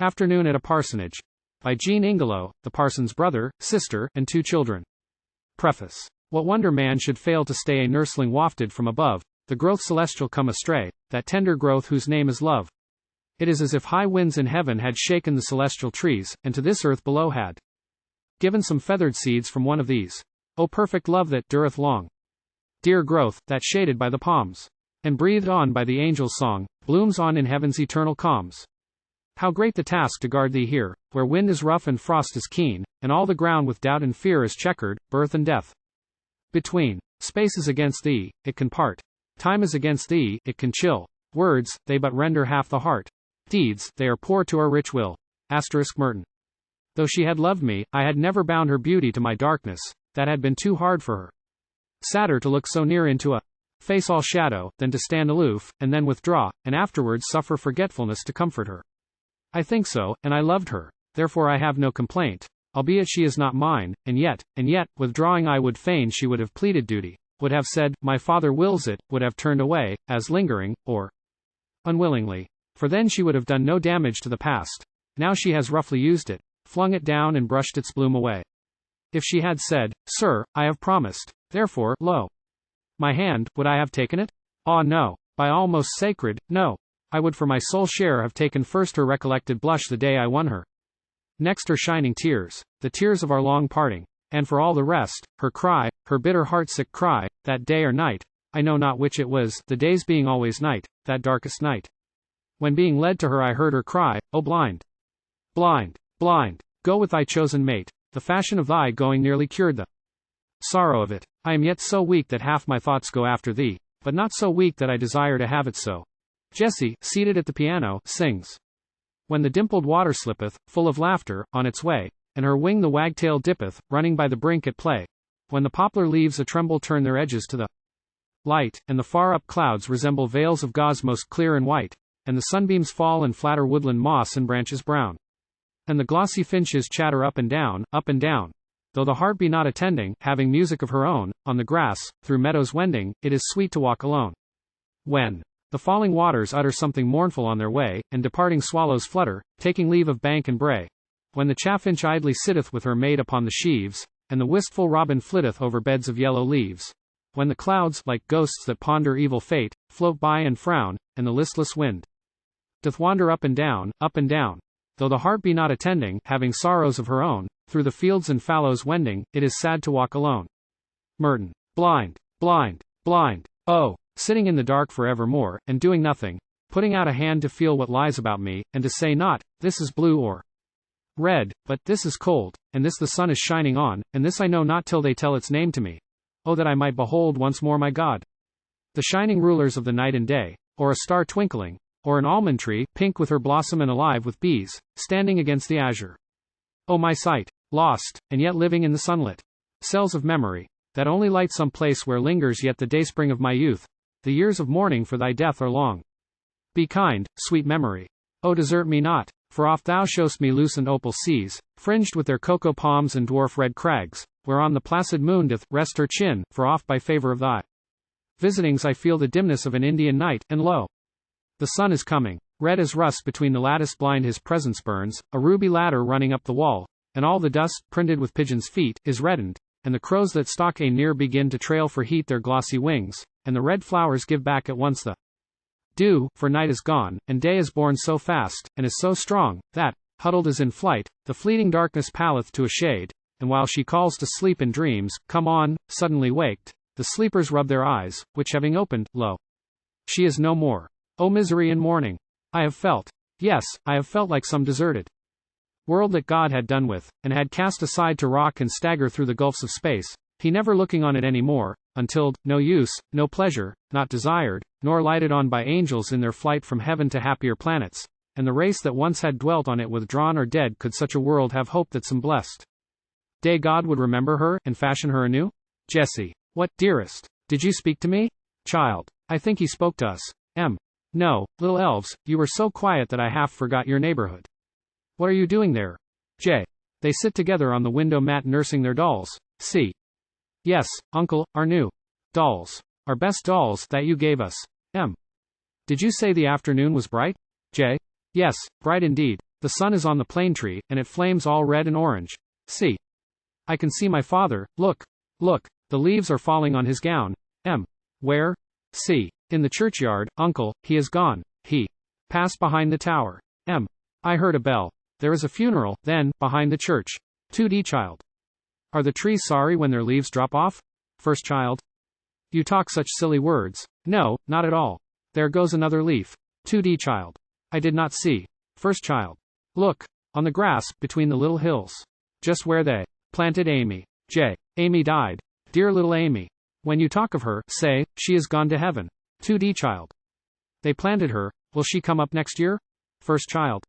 Afternoon at a Parsonage. By Jean Ingelow, the parson's brother, sister, and 2 children. Preface. What wonder man should fail to stay a nursling wafted from above, the growth celestial come astray, that tender growth whose name is love. It is as if high winds in heaven had shaken the celestial trees, and to this earth below had given some feathered seeds from one of these. O perfect love that dureth long. Dear growth, that shaded by the palms, and breathed on by the angel's song, blooms on in heaven's eternal calms. How great the task to guard thee here, where wind is rough and frost is keen, and all the ground with doubt and fear is checkered, birth and death. Between. Space is against thee, it can part. Time is against thee, it can chill. Words, they but render half the heart. Deeds, they are poor to our rich will. Merton. Though she had loved me, I had never bound her beauty to my darkness, that had been too hard for her. Sadder to look so near into a face all shadow, than to stand aloof, and then withdraw, and afterwards suffer forgetfulness to comfort her. I think so, and I loved her, therefore I have no complaint, albeit she is not mine, and yet, withdrawing I would fain she would have pleaded duty, would have said, my father wills it, would have turned away, as lingering, or unwillingly. For then she would have done no damage to the past. Now she has roughly used it, flung it down and brushed its bloom away. If she had said, sir, I have promised, therefore, lo, my hand, would I have taken it? Ah no, by all most sacred, no. I would for my sole share have taken first her recollected blush the day I won her. Next her shining tears, the tears of our long parting, and for all the rest, her cry, her bitter heartsick cry, that day or night, I know not which it was, the days being always night, that darkest night. When being led to her I heard her cry, O blind, blind, blind, go with thy chosen mate, the fashion of thy going nearly cured the sorrow of it. I am yet so weak that half my thoughts go after thee, but not so weak that I desire to have it so. Jessie, seated at the piano, sings. When the dimpled water slippeth, full of laughter, on its way, and her wing the wagtail dippeth, running by the brink at play. When the poplar leaves a tremble turn their edges to the light, and the far-up clouds resemble veils of gauze most clear and white, and the sunbeams fall and flatter woodland moss and branches brown. And the glossy finches chatter up and down, though the heart be not attending, having music of her own, on the grass, through meadows wending, it is sweet to walk alone. When the falling waters utter something mournful on their way, and departing swallows flutter, taking leave of bank and brae. When the chaffinch idly sitteth with her mate upon the sheaves, and the wistful robin flitteth over beds of yellow leaves. When the clouds, like ghosts that ponder evil fate, float by and frown, and the listless wind doth wander up and down, though the heart be not attending, having sorrows of her own, through the fields and fallows wending, it is sad to walk alone. Merton. Blind, blind, blind, oh, sitting in the dark forevermore, and doing nothing, putting out a hand to feel what lies about me, and to say not, this is blue or red, but this is cold, and this the sun is shining on, and this I know not till they tell its name to me. Oh that I might behold once more my God. The shining rulers of the night and day, or a star twinkling, or an almond tree, pink with her blossom and alive with bees, standing against the azure. Oh my sight, lost, and yet living in the sunlit cells of memory, that only light some place where lingers yet the dayspring of my youth. The years of mourning for thy death are long. Be kind, sweet memory. Oh desert me not, for oft thou show'st me lucent opal seas, fringed with their cocoa palms and dwarf red crags, whereon the placid moon doth rest her chin, for oft by favor of thy visitings I feel the dimness of an Indian night, and lo, the sun is coming. Red as rust between the lattice blind his presence burns, a ruby ladder running up the wall, and all the dust, printed with pigeons' feet, is reddened, and the crows that stalk near begin to trail for heat their glossy wings, and the red flowers give back at once the dew, for night is gone, and day is born so fast, and is so strong, that, huddled as in flight, the fleeting darkness palleth to a shade, and while she calls to sleep in dreams, come on, suddenly waked, the sleepers rub their eyes, which having opened, lo, she is no more. O misery and mourning! I have felt, yes, I have felt like some deserted world that God had done with, and had cast aside to rock and stagger through the gulfs of space, he never looking on it any more, until, no use, no pleasure, not desired, nor lighted on by angels in their flight from heaven to happier planets, and the race that once had dwelt on it withdrawn or dead, could such a world have hope that some blessed day God would remember her, and fashion her anew? Jessie. What, dearest? Did you speak to me? Child. I think he spoke to us. No, little elves, you were so quiet that I half forgot your neighborhood. What are you doing there? J. They sit together on the window mat nursing their dolls. C. Yes, uncle, our new dolls. Our best dolls that you gave us. M. Did you say the afternoon was bright? J. Yes, bright indeed. The sun is on the plane tree, and it flames all red and orange. See. I can see my father, look. Look, the leaves are falling on his gown. Where? See. In the churchyard, uncle, he is gone. He passed behind the tower. I heard a bell. There is a funeral, then, behind the church. 2D child. Are the trees sorry when their leaves drop off? First child. You talk such silly words. No, not at all. There goes another leaf. 2D child. I did not see. First child. Look. On the grass, between the little hills. Just where they planted Amy. Amy died. Dear little Amy. When you talk of her, say, she is gone to heaven. 2D child. They planted her, will she come up next year? First child.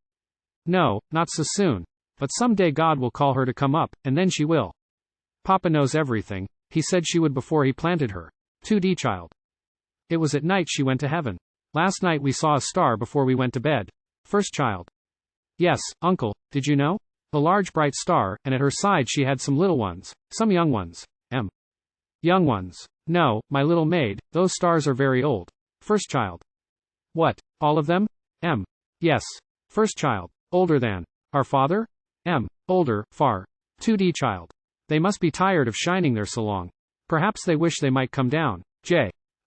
No, not so soon. But some day God will call her to come up, and then she will. Papa knows everything. He said she would before he planted her. 2D child. It was at night she went to heaven. Last night we saw a star before we went to bed. First child. Yes, uncle, did you know? A large bright star, and at her side she had some little ones, some young ones. Young ones. No, my little maid, those stars are very old. First child. What, all of them? Yes. First child. Older than our father? Older, far. 2D child. They must be tired of shining there so long. Perhaps they wish they might come down.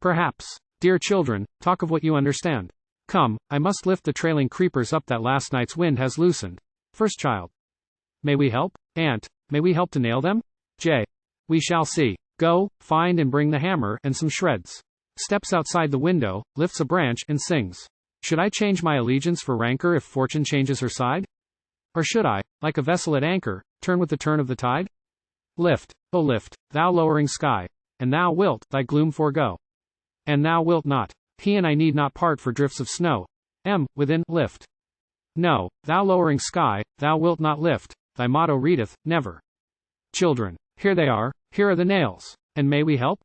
Perhaps. Dear children, talk of what you understand. Come, I must lift the trailing creepers up that last night's wind has loosened. First child. May we help? Aunt, may we help to nail them? We shall see. Go, find and bring the hammer and some shreds. Steps outside the window, lifts a branch and sings. Should I change my allegiance for rancor if fortune changes her side? Or should I, like a vessel at anchor, turn with the turn of the tide? Lift, O lift, thou lowering sky, and thou wilt thy gloom forego. And thou wilt not. He and I need not part for drifts of snow. Within, lift. No, thou lowering sky, thou wilt not lift, thy motto readeth, never. Children, here they are, here are the nails, and may we help?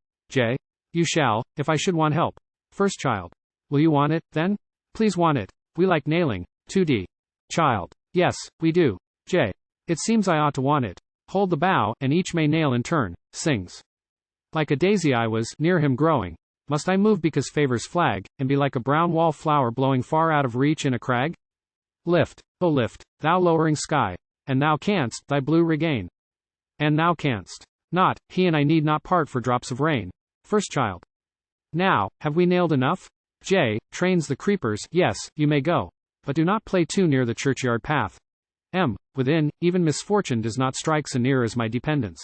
You shall, if I should want help. First child. Will you want it, then? Please want it. We like nailing. 2D. Child. Yes, we do. It seems I ought to want it. Hold the bough, and each may nail in turn. Sings. Like a daisy I was, near him growing. Must I move because favors flag, and be like a brown wall flower blowing far out of reach in a crag? Lift, O lift, thou lowering sky, and thou canst thy blue regain. And thou canst not, he and I need not part for drops of rain. First child. Now, have we nailed enough? Trains the creepers, yes, you may go. But do not play too near the churchyard path. Within, even misfortune does not strike so near as my dependence.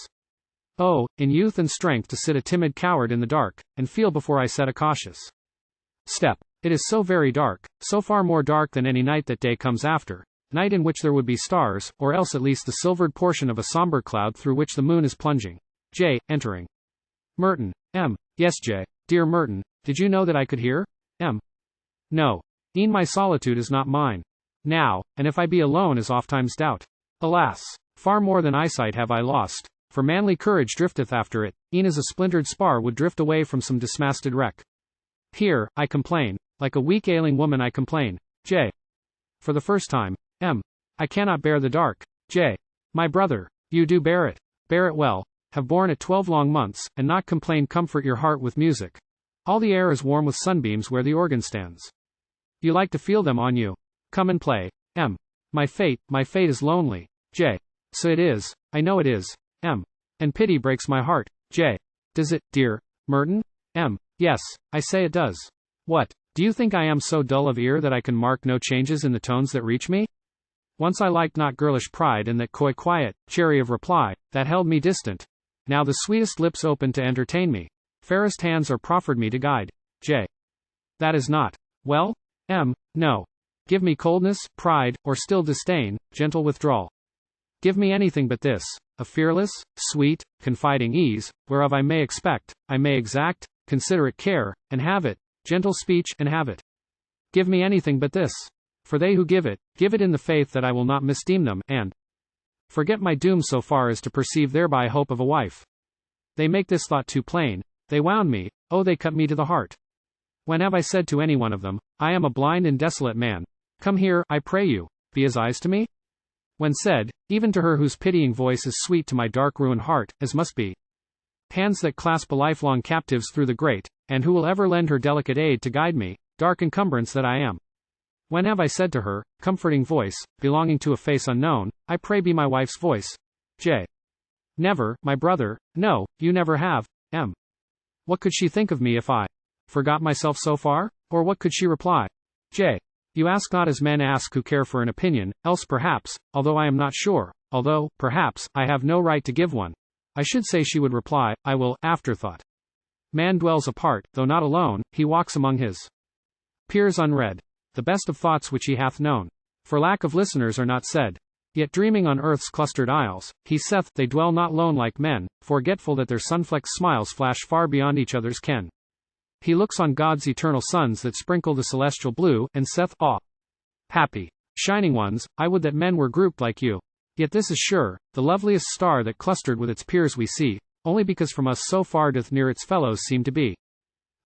Oh, in youth and strength to sit a timid coward in the dark, and feel before I set a cautious step. It is so very dark, so far more dark than any night that day comes after, night in which there would be stars, or else at least the silvered portion of a somber cloud through which the moon is plunging. Entering. Merton. Yes, dear Merton, did you know that I could hear? No. E'en my solitude is not mine. Now, and if I be alone is ofttimes doubt. Alas! Far more than eyesight have I lost, for manly courage drifteth after it, e'en as a splintered spar would drift away from some dismasted wreck. Here, I complain, like a weak ailing woman I complain. For the first time. I cannot bear the dark. My brother, you do bear it well, have borne it 12 long months, and not complain. Comfort your heart with music. All the air is warm with sunbeams where the organ stands. You like to feel them on you. Come and play. My fate is lonely. So it is, I know it is. And pity breaks my heart. Does it, dear Merton? Yes, I say it does. What, do you think I am so dull of ear that I can mark no changes in the tones that reach me? Once I liked not girlish pride and that coy quiet, cherry of reply, that held me distant. Now the sweetest lips open to entertain me. Fairest hands are proffered me to guide. That is not. Well? No. Give me coldness, pride, or still disdain, gentle withdrawal. Give me anything but this, a fearless, sweet, confiding ease, whereof I may expect, I may exact, considerate care, and have it, gentle speech, and have it. Give me anything but this. For they who give it in the faith that I will not misdeem them, and forget my doom so far as to perceive thereby hope of a wife. They make this thought too plain, they wound me, oh they cut me to the heart. When have I said to any one of them, I am a blind and desolate man, come here, I pray you, be as eyes to me? When said, even to her whose pitying voice is sweet to my dark ruined heart, as must be hands that clasp a lifelong captives through the grate, and who will ever lend her delicate aid to guide me, dark encumbrance that I am. When have I said to her, comforting voice, belonging to a face unknown, I pray be my wife's voice? J. Never, my brother, no, you never have. M. What could she think of me if I forgot myself so far? Or what could she reply? J. You ask not as men ask who care for an opinion, else perhaps, although I am not sure, although, perhaps, I have no right to give one. I should say she would reply, I will, afterthought. Man dwells apart, though not alone, he walks among his peers unread. The best of thoughts which he hath known, for lack of listeners are not said. Yet dreaming on earth's clustered isles, he saith, they dwell not lone like men, forgetful that their sunflecked smiles flash far beyond each other's ken. He looks on God's eternal suns that sprinkle the celestial blue, and saith, ah, happy, shining ones, I would that men were grouped like you. Yet this is sure, the loveliest star that clustered with its peers we see, only because from us so far doth near its fellows seem to be.